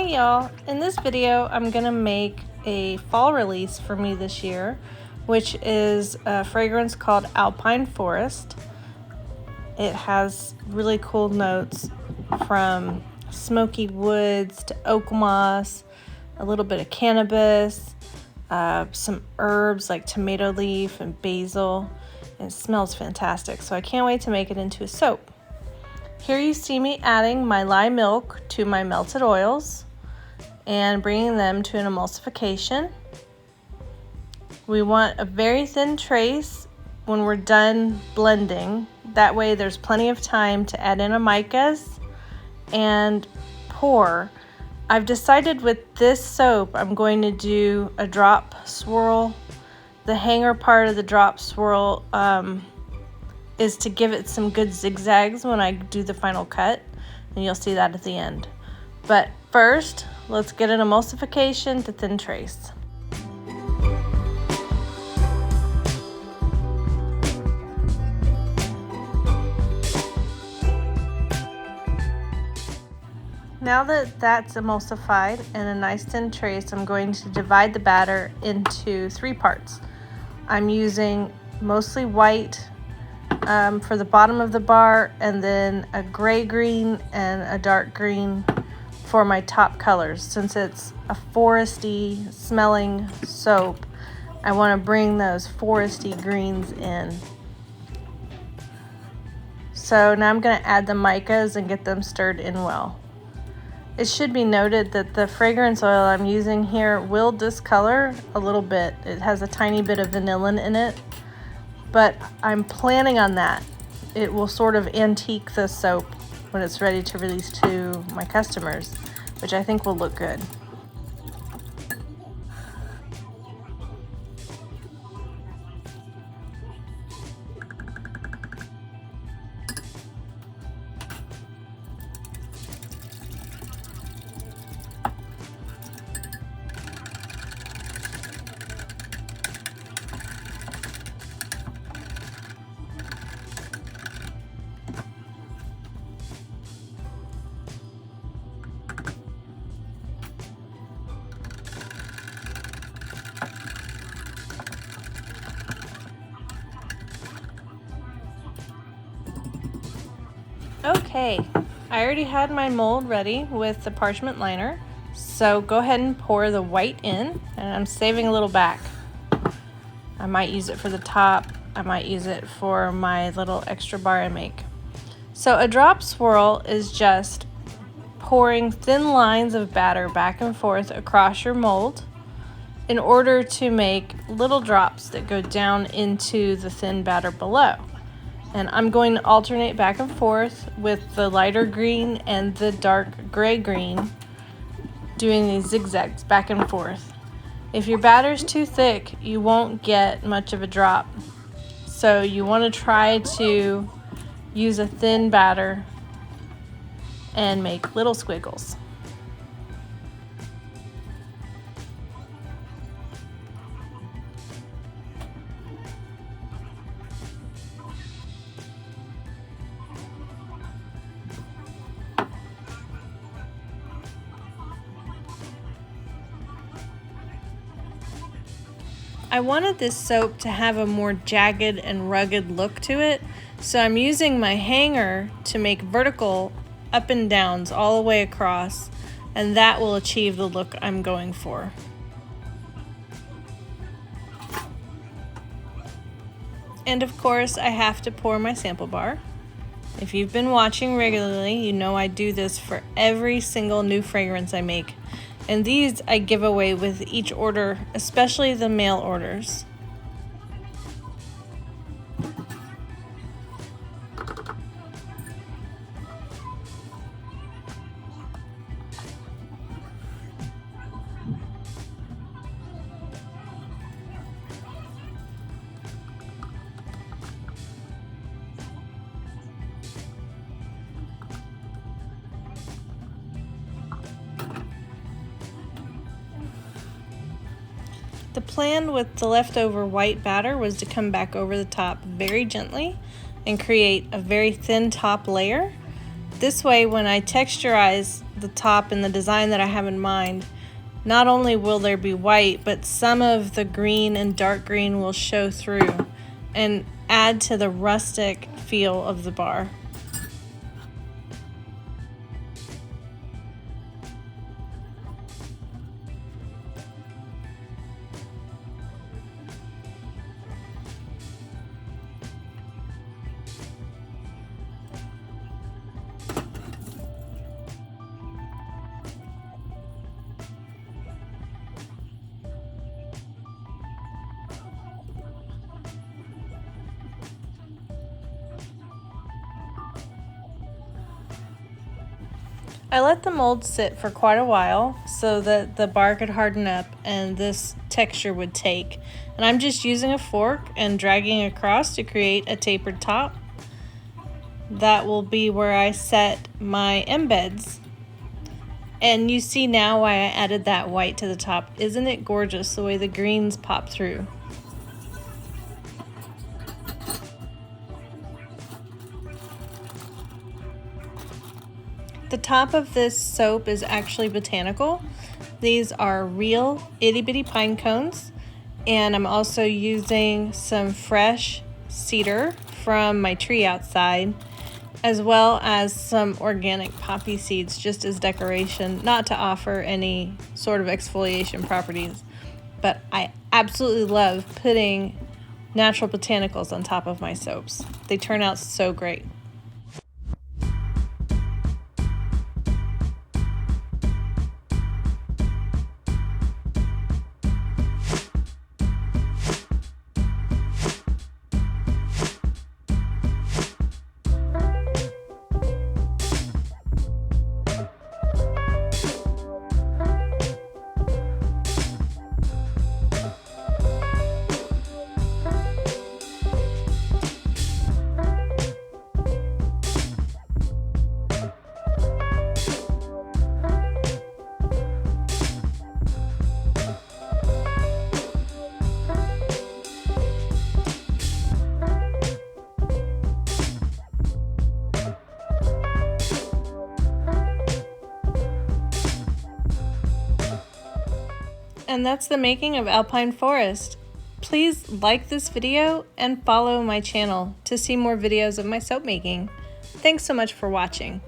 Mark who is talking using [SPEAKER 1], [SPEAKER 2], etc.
[SPEAKER 1] Hey y'all, in this video I'm gonna make a fall release for me this year, which is a fragrance called Alpine Forest. It has really cool notes from smoky woods to oak moss, a little bit of cannabis, some herbs like tomato leaf and basil, and it smells fantastic, so I can't wait to make it into a soap. Here you see me adding my lye milk to my melted oils and bringing them to an emulsification. We want a very thin trace when we're done blending. That way there's plenty of time to add in amicas and pour. I've decided with this soap I'm going to do a drop swirl. The hanger part of the drop swirl is to give it some good zigzags when I do the final cut, and you'll see that at the end. But first, let's get an emulsification to thin trace. Now that that's emulsified and a nice thin trace, I'm going to divide the batter into 3 parts. I'm using mostly white for the bottom of the bar, and then a gray green and a dark green for my top colors. Since it's a foresty smelling soap, I want to bring those foresty greens in. So now I'm going to add the micas and get them stirred in well. It should be noted that the fragrance oil I'm using here will discolor a little bit. It has a tiny bit of vanillin in it, but I'm planning on that. It will sort of antique the soap when it's ready to release to my customers, which I think will look good. Okay, I already had my mold ready with the parchment liner, so go ahead and pour the white in, and I'm saving a little back. I might use it for the top, I might use it for my little extra bar I make. So a drop swirl is just pouring thin lines of batter back and forth across your mold in order to make little drops that go down into the thin batter below. And I'm going to alternate back and forth with the lighter green and the dark gray green, doing these zigzags back and forth. If your batter's too thick, you won't get much of a drop. So you want to try to use a thin batter and make little squiggles. I wanted this soap to have a more jagged and rugged look to it, so I'm using my hanger to make vertical up and downs all the way across, and that will achieve the look I'm going for. And of course, I have to pour my sample bar. If you've been watching regularly, you know I do this for every single new fragrance I make. And these I give away with each order, especially the mail orders. The plan with the leftover white batter was to come back over the top very gently and create a very thin top layer This way, when I texturize the top in the design that I have in mind, not only will there be white, but some of the green and dark green will show through and add to the rustic feel of the bar. I let the mold sit for quite a while so that the bar could harden up and this texture would take. And I'm just using a fork and dragging across to create a tapered top. That will be where I set my embeds. And you see now why I added that white to the top. Isn't it gorgeous the way the greens pop through? The top of this soap is actually botanical. These are real itty bitty pine cones, and I'm also using some fresh cedar from my tree outside, as well as some organic poppy seeds just as decoration, not to offer any sort of exfoliation properties. But I absolutely love putting natural botanicals on top of my soaps. They turn out so great. And that's the making of Alpine Forest. Please like this video and follow my channel to see more videos of my soap making. Thanks so much for watching.